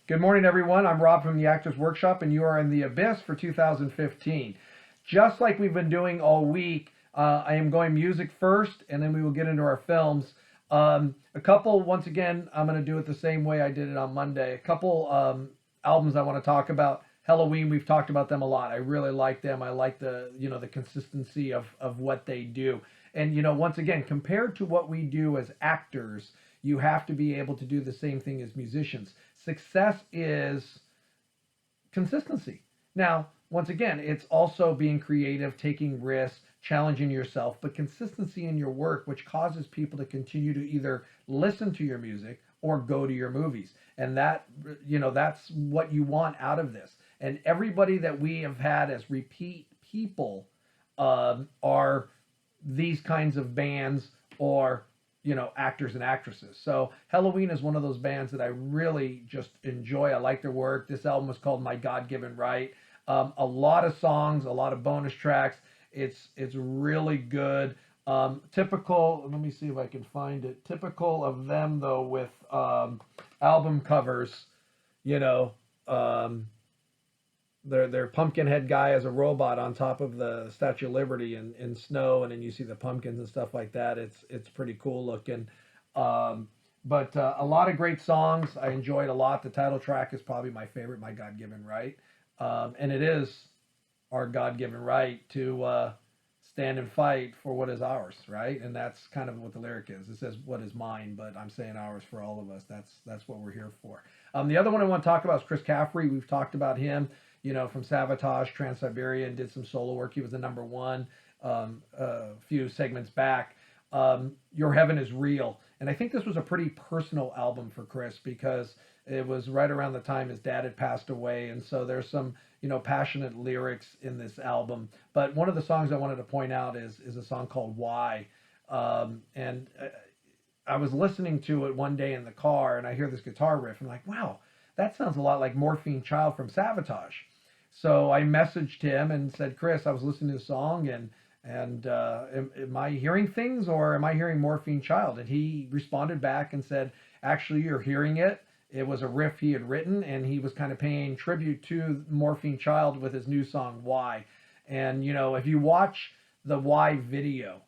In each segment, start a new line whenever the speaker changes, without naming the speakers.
Good morning, everyone. I'm Rob from the Actors Workshop, and you are in the Abyss for 2015. Just like we've been doing all week, I am going music first, and then we will get into our films. A couple, once again, I'm going to do it the same way I did it on Monday. A couple albums I want to talk about. Halloween, we've talked about them a lot. I really like them. I like the consistency of what they do. And once again, compared to what we do as actors, you have to be able to do the same thing as musicians. Success is consistency. Now, once again, it's also being creative, taking risks, challenging yourself, but consistency in your work, which causes people to continue to either listen to your music or go to your movies. And that's what you want out of this. And everybody that we have had as repeat people are these kinds of bands or actors and actresses. So Halloween is one of those bands that I really just enjoy. I like their work. This album was called My God-Given Right. A lot of songs, a lot of bonus tracks. It's really good. Typical, let me see if I can find it. Typical of them though with album covers, their Pumpkinhead guy as a robot on top of the Statue of Liberty in snow, and then you see the pumpkins and stuff like that. It's pretty cool looking. But a lot of great songs. I enjoyed a lot. The title track is probably my favorite, My God-Given Right. And it is our God-given right to stand and fight for what is ours, right? And that's kind of what the lyric is. It says what is mine, but I'm saying ours for all of us. That's what we're here for. The other one I want to talk about is Chris Caffrey. We've talked about him, from Sabotage, Trans-Siberian, did some solo work. He was the number one a few segments back. Your Heaven is Real. And I think this was a pretty personal album for Chris because it was right around the time his dad had passed away. And so there's some, passionate lyrics in this album. But one of the songs I wanted to point out is a song called Why. And I was listening to it one day in the car and I hear this guitar riff. I'm like, wow, that sounds a lot like Morphine Child from Sabotage. So I messaged him and said, Chris, I was listening to the song and am I hearing things or am I hearing Morphine Child? And he responded back and said, actually, you're hearing it. It was a riff he had written, and he was kind of paying tribute to Morphine Child with his new song, Why. And, if you watch the Why video,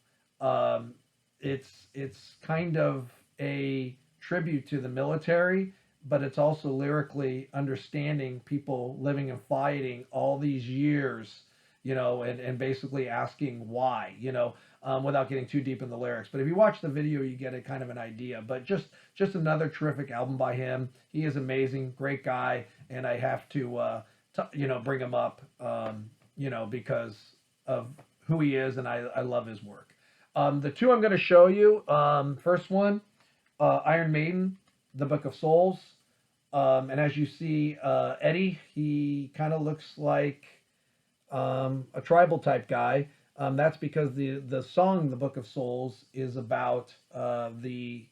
it's kind of a tribute to the military, but it's also lyrically understanding people living and fighting all these years, and basically asking why, without getting too deep in the lyrics. But if you watch the video, you get a kind of an idea. But just another terrific album by him. He is amazing, great guy, and I have to, bring him up, because of who he is, and I love his work. The two I'm going to show you, first one, Iron Maiden, The Book of Souls. And as you see, Eddie, he kind of looks like a tribal type guy. That's because the song The Book of Souls is about the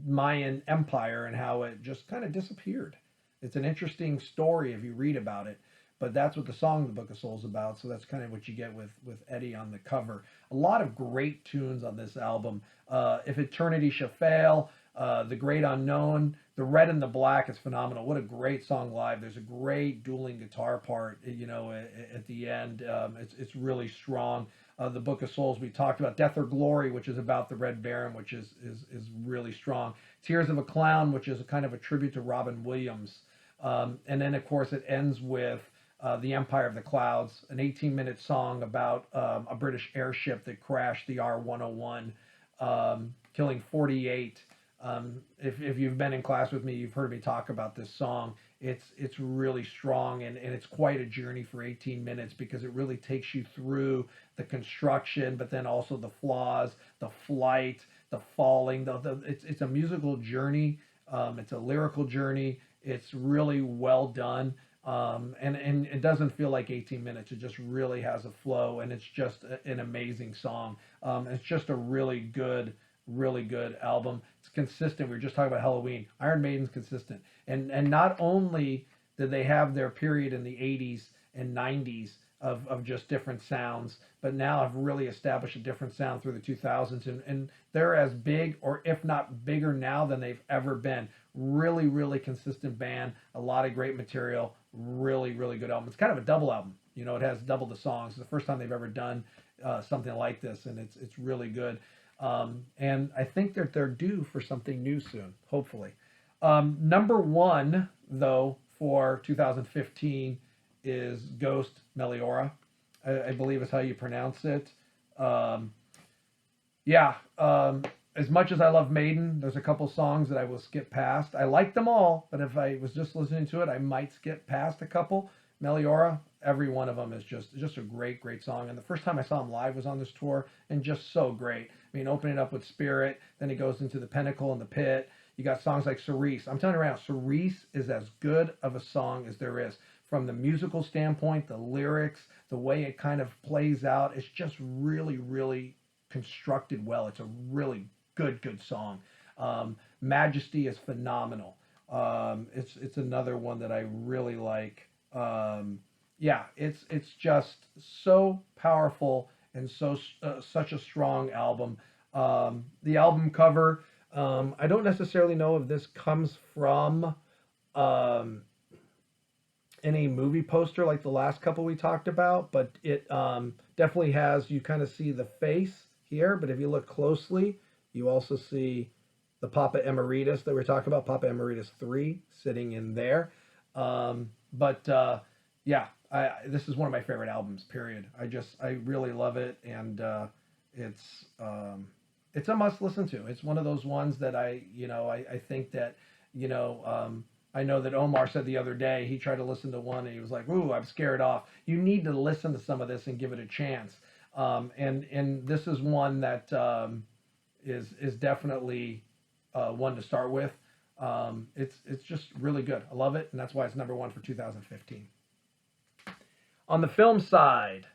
Mayan Empire and how it just kind of disappeared. It's an interesting story if you read about it, but that's what the song The Book of Souls is about. So that's kind of what you get with Eddie on the cover. A lot of great tunes on this album. If Eternity Shall Fail, The Great Unknown, The Red and the Black is phenomenal. What a great song live. There's a great dueling guitar part, at the end. It's really strong. The Book of Souls we talked about. Death or Glory, which is about the Red Baron, which is really strong. Tears of a Clown, which is a kind of a tribute to Robin Williams. And then, of course, it ends with The Empire of the Clouds, an 18-minute song about a British airship that crashed the R-101, killing 48. If you've been in class with me, you've heard me talk about this song. It's really strong and it's quite a journey for 18 minutes because it really takes you through the construction, but then also the flaws, the flight, the falling. It's a musical journey. It's a lyrical journey. It's really well done. And it doesn't feel like 18 minutes. It just really has a flow, and it's just an amazing song. It's just a really good album. It's consistent. We were just talking about Halloween. Iron Maiden's consistent. And not only did they have their period in the 80s and 90s of just different sounds, but now have really established a different sound through the 2000s, and they're as big, or if not bigger now than they've ever been. Really, really consistent band, a lot of great material, really, really good album. It's kind of a double album. It has double the songs. It's the first time they've ever done something like this, and it's really good. And I think that they're due for something new soon, hopefully. Number one, though, for 2015 is Ghost Meliora. I believe is how you pronounce it. Um, yeah, as much as I love Maiden, there's a couple songs that I will skip past. I like them all, but if I was just listening to it, I might skip past a couple. Meliora, every one of them is just a great, great song. And the first time I saw him live was on this tour, and just so great. I mean, opening up with Spirit, then he goes into the Pinnacle and the Pit. You got songs like Cerise. I'm telling you right now, Cerise is as good of a song as there is. From the musical standpoint, the lyrics, the way it kind of plays out, it's just really, really constructed well. It's a really good, good song. Majesty is phenomenal. It's another one that I really like. Yeah, it's just so powerful and so such a strong album. The album cover. I don't necessarily know if this comes from um, any movie poster like the last couple we talked about, but it definitely has, you kind of see the face here, but if you look closely, you also see the Papa Emeritus that we are talking about, Papa Emeritus 3, sitting in there. But yeah, this is one of my favorite albums, period. I really love it, and it's it's a must listen to. It's one of those ones that I think that, you know, I know that Omar said the other day he tried to listen to one and he was like, "Ooh, I'm scared off." You need to listen to some of this and give it a chance. And this is one that is definitely one to start with. It's just really good. I love it, and that's why it's number one for 2015. On the film side,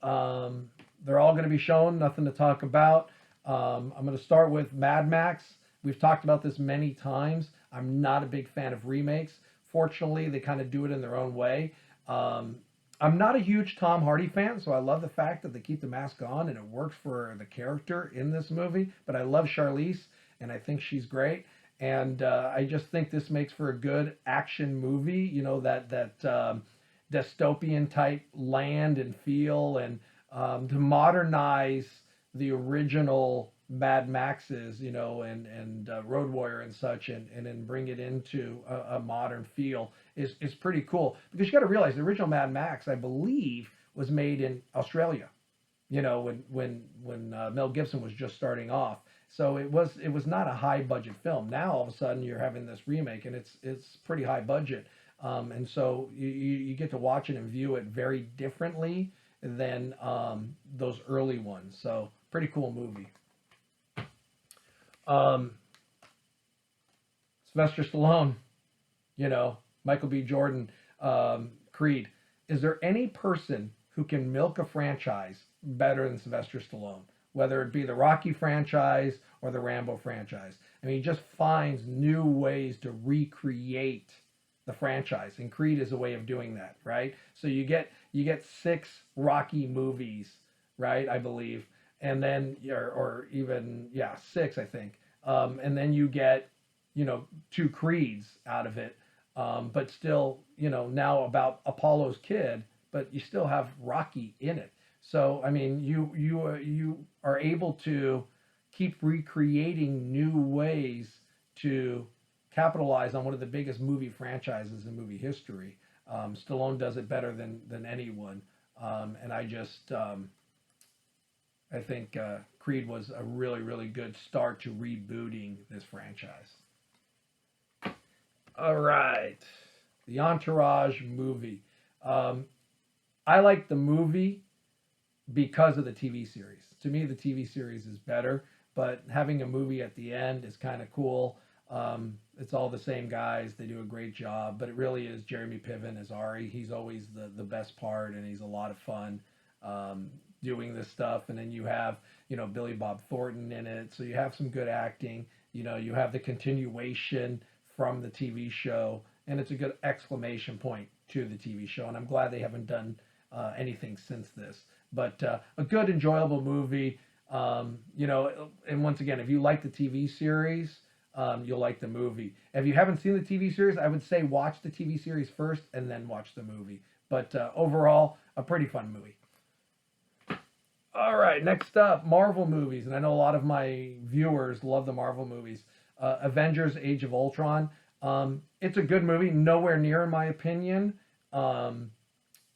they're all going to be shown. Nothing to talk about. I'm going to start with Mad Max. We've talked about this many times. I'm not a big fan of remakes. Fortunately, they kind of do it in their own way. I'm not a huge Tom Hardy fan, so I love the fact that they keep the mask on and it works for the character in this movie. But I love Charlize, and I think she's great. And I just think this makes for a good action movie. You know, that dystopian type land and feel, and to modernize the original Mad Maxes, you know, and Road Warrior and such, and then bring it into a modern feel is pretty cool. Because you got to realize the original Mad Max, I believe, was made in Australia. You know, when Mel Gibson was just starting off, so it was not a high budget film. Now all of a sudden you're having this remake, and it's pretty high budget, and so you get to watch it and view it very differently than those early ones. So pretty cool movie. Sylvester Stallone, you know, Michael B. Jordan, Creed. Is there any person who can milk a franchise better than Sylvester Stallone? Whether it be the Rocky franchise or the Rambo franchise. I mean, he just finds new ways to recreate the franchise, and Creed is a way of doing that, right? So you get 6 Rocky movies, right? I believe, and then or even 6, I think, and then you get 2 Creeds out of it, but still now about Apollo's kid, but you still have Rocky in it. So I mean, you are able to keep recreating new ways to capitalize on one of the biggest movie franchises in movie history. Stallone does it better than anyone, and I think Creed was a really, really good start to rebooting this franchise. All right, the Entourage movie. I like the movie because of the TV series. To me, the TV series is better, but having a movie at the end is kind of cool. It's all the same guys. They do a great job, but it really is Jeremy Piven as Ari. He's always the best part, and he's a lot of fun doing this stuff. And then you have, Billy Bob Thornton in it. So you have some good acting. You have the continuation from the TV show, and it's a good exclamation point to the TV show. And I'm glad they haven't done anything since this. But a good, enjoyable movie. You know, and once again, if you like the TV series, you'll like the movie. If you haven't seen the TV series, I would say watch the TV series first and then watch the movie. But overall, a pretty fun movie. All right, next up, Marvel movies, and I know a lot of my viewers love the Marvel movies. Avengers: Age of Ultron. It's a good movie, nowhere near, in my opinion, um,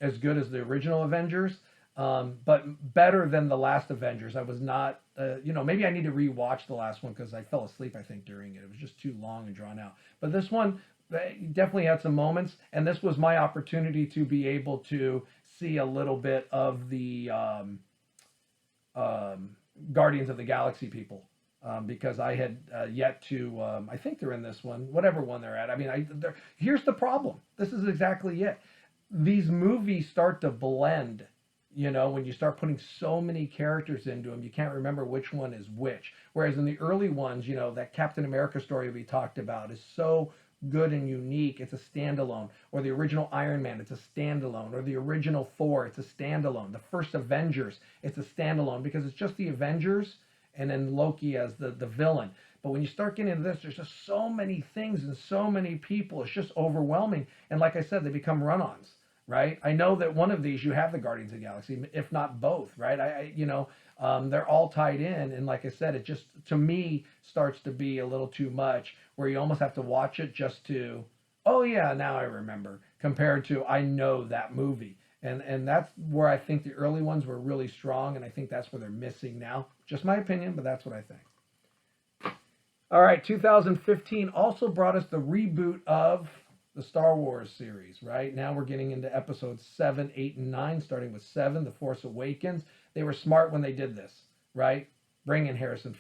as good as the original Avengers, but better than the last Avengers. I was not, maybe I need to rewatch the last one because I fell asleep, I think, during it. It was just too long and drawn out. But this one definitely had some moments, and this was my opportunity to be able to see a little bit of the um, Guardians of the Galaxy people. Because I had yet to, I think they're in this one, whatever one they're at. I mean, here's the problem. This is exactly it. These movies start to blend, when you start putting so many characters into them, you can't remember which one is which. Whereas in the early ones, that Captain America story we talked about is so good and unique, it's a standalone. Or the original Iron Man, it's a standalone. Or the original Thor, it's a standalone. The first Avengers, it's a standalone because it's just the Avengers and then Loki as the villain. But when you start getting into this, there's just so many things and so many people. It's just overwhelming. And like I said, they become run-ons, right? I know that one of these you have the Guardians of the Galaxy, if not both, right? They're all tied in. And like I said, it just, to me, starts to be a little too much where you almost have to watch it just to, oh yeah, now I remember, compared to I know that movie. And that's where I think the early ones were really strong, and I think that's where they're missing now. Just my opinion, but that's what I think. All right, 2015 also brought us the reboot of the Star Wars series, right? Now we're getting into episodes 7, 8, and 9, starting with 7, The Force Awakens. They were smart when they did this, right? Bringing Harrison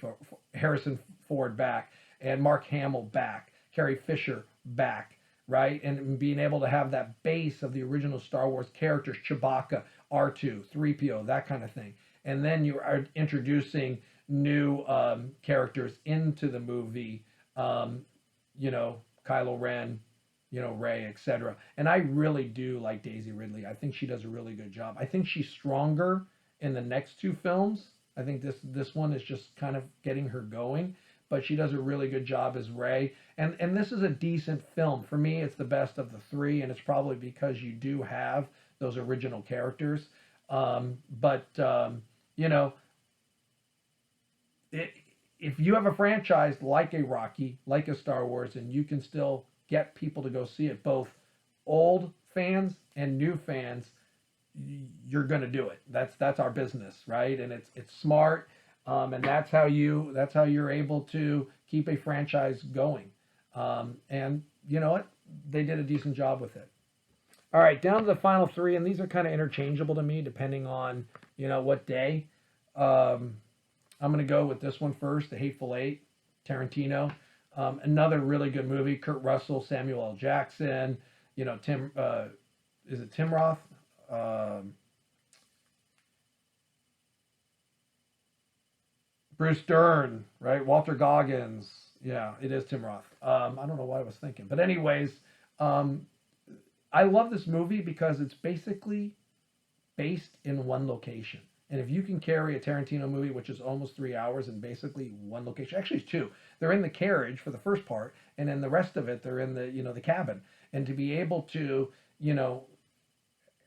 Ford back, and Mark Hamill back, Carrie Fisher back, right? And being able to have that base of the original Star Wars characters, Chewbacca, R2, 3PO, that kind of thing. And then you are introducing new characters into the movie, Kylo Ren, Rey, etc. And I really do like Daisy Ridley. I think she does a really good job. I think she's stronger in the next two films. I think this one is just kind of getting her going, but she does a really good job as Rey. And this is a decent film. For me, it's the best of the three, and it's probably because you do have those original characters. If you have a franchise like a Rocky, like a Star Wars, and you can still get people to go see it, both old fans and new fans, you're going to do it. That's our business, right? And it's smart, and that's how you're able to keep a franchise going. And you know what? They did a decent job with it. All right, down to the final three, and these are kind of interchangeable to me depending on what day. I'm going to go with this one first, The Hateful Eight, Tarantino. Another really good movie. Kurt Russell, Samuel L. Jackson. Tim. Is it Tim Roth? Bruce Dern, right? Walter Goggins. Yeah, it is Tim Roth. I don't know what I was thinking, but anyways, I love this movie because it's basically based in one location. And if you can carry a Tarantino movie, which is almost 3 hours in basically one location, actually it's two. They're in the carriage for the first part, and then the rest of it, they're in the cabin. And to be able to,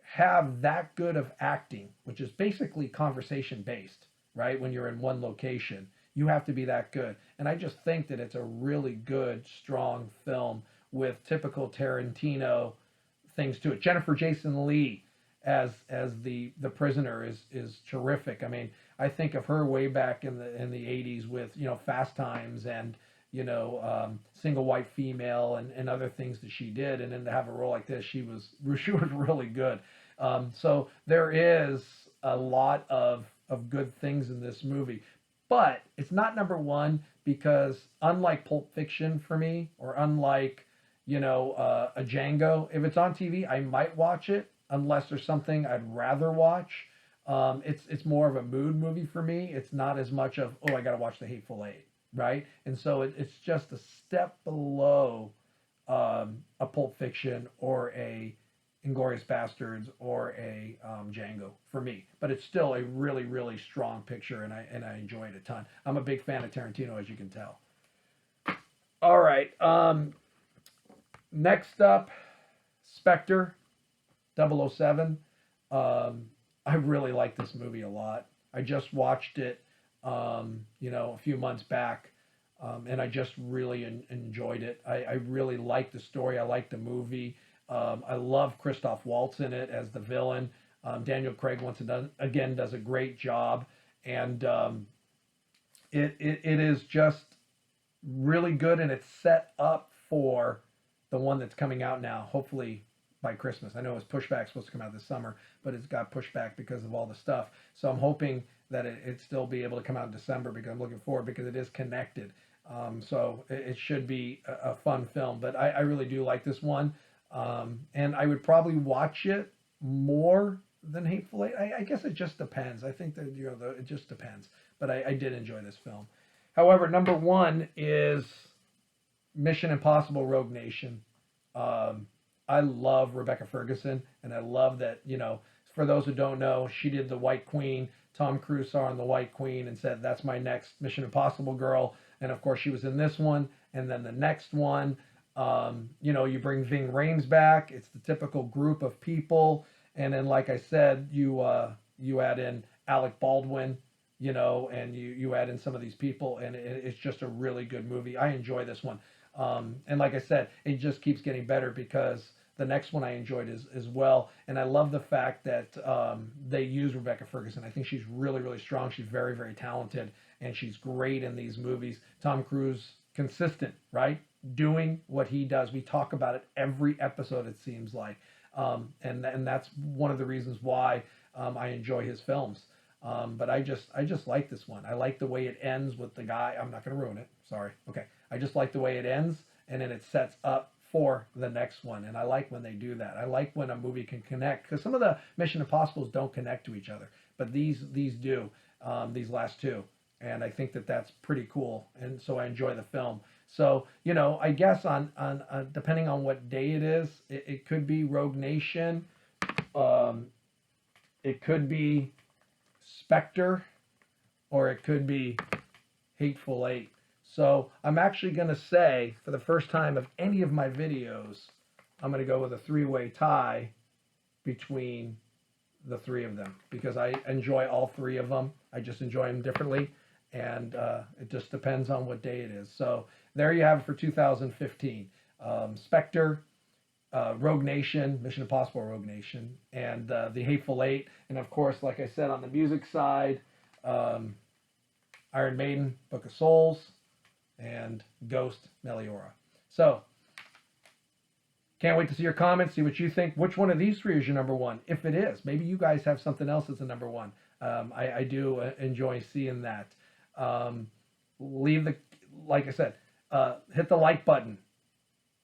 have that good of acting, which is basically conversation based, right? When you're in one location, you have to be that good. And I just think that it's a really good, strong film with typical Tarantino things to it. Jennifer Jason Leigh as the prisoner is terrific. I mean, I think of her way back in the 80s with Fast Times and Single White Female and other things that she did, and then to have a role like this, she was really good. So there is a lot of good things in this movie, but it's not number one because unlike Pulp Fiction for me, or unlike a Django, if it's on TV, I might watch it unless there's something I'd rather watch. It's more of a mood movie for me. It's not as much of, oh, I got to watch The Hateful Eight, right? And so it's just a step below a Pulp Fiction or a Inglourious Bastards or a Django for me. But it's still a really, really strong picture, and I enjoy it a ton. I'm a big fan of Tarantino, as you can tell. All right. Next up, Spectre, 007. I really like this movie a lot. I just watched it, a few months back, and I just really enjoyed it. I really like the story. I like the movie. I love Christoph Waltz in it as the villain. Daniel Craig again does a great job, and it is just really good, and it's set up for the one that's coming out now, hopefully by Christmas. I know it's pushback, supposed to come out this summer, but it's got pushed back because of all the stuff. So I'm hoping that it still be able to come out in December, because I'm looking forward, because it is connected. So it should be a fun film. But I really do like this one, and I would probably watch it more than Hateful Eight. I guess it just depends. I think that it just depends. But I did enjoy this film. However, number one is Mission Impossible: Rogue Nation. I love Rebecca Ferguson, and I love that, for those who don't know, she did The White Queen. Tom Cruise saw her in The White Queen and said, that's my next Mission Impossible girl. And of course, she was in this one, and then the next one. You bring Ving Rhames back. It's the typical group of people. And then, like I said, you add in Alec Baldwin, and you add in some of these people, and it's just a really good movie. I enjoy this one. And like I said, it just keeps getting better, because the next one I enjoyed as well. And I love the fact that they use Rebecca Ferguson. I think she's really, really strong. She's very, very talented, and she's great in these movies. Tom Cruise, consistent, right? Doing what he does. We talk about it every episode, it seems like. And that's one of the reasons why I enjoy his films. But I just like this one. I like the way it ends with the guy. I'm not going to ruin it. Sorry. Okay. I just like the way it ends, and then it sets up for the next one. And I like when they do that. I like when a movie can connect, because some of the Mission Impossibles don't connect to each other, but these do, these last two. And I think that that's pretty cool. And so I enjoy the film. So, I guess on depending on what day it is, it could be Rogue Nation. It could be Spectre, or it could be Hateful Eight. So I'm actually going to say, for the first time of any of my videos, I'm going to go with a three-way tie between the three of them, because I enjoy all three of them. I just enjoy them differently, and it just depends on what day it is. So there you have it for 2015. Spectre, Rogue Nation, Mission Impossible: Rogue Nation, and the Hateful Eight. And of course, like I said, on the music side, Iron Maiden, Book of Souls, and Ghost, Meliora. So, can't wait to see your comments, see what you think. Which one of these three is your number one? If it is, maybe you guys have something else as a number one. I do enjoy seeing that. Like I said, hit the like button,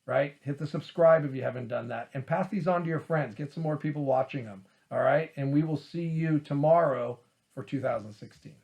right? Hit the subscribe if you haven't done that, and pass these on to your friends. Get some more people watching them, all right? And we will see you tomorrow for 2016.